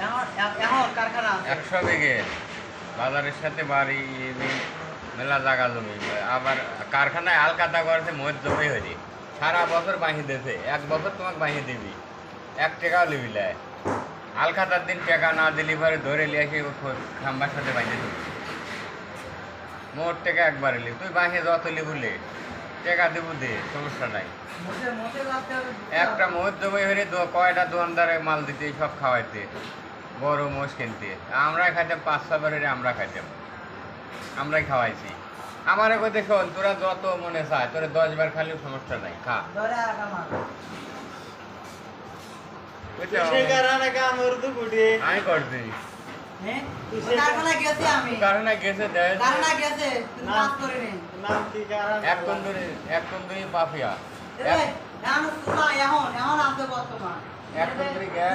এখন কারখানা আছে 100 বিঘে বাজারের সাথে বাড়ি মেলা জায়গা জমি আবার কারখানায় আলকাতা করেছে মহিত জমি হয়ে সারা বছর বাঁধি দিয়েছে 1 বছর তোমাকে বাঁধি দিবি 1 টাকাও লিবি লাই আলকাতার দিন টাকা না দিলি পরে ধরে লিয়ে এসে খাম্বার সাথে বাঁধে দিবি মোট টাকা একবারে লিবি তুই বাঁধে যত লিবুলে টাকা দেবো দে সমস্যা নাই একটা মহিত জমি হয়ে কয়টা দোকানদারে মাল দিতে সব খাওয়াইতে বড় মোষ কিনতে আমরাই খাইতাম 5-6 বারে আমরা খাইতাম আমরাই খাওয়াইছি আমারে কইতে শোন তোরা যত মনে চায় তোরা 10 বার খালিও সমস্যা নাই খা আমি করছি কারখানা গেছে এক তন্দুরি পাপিয়া এক তন্দুরি গ্যাস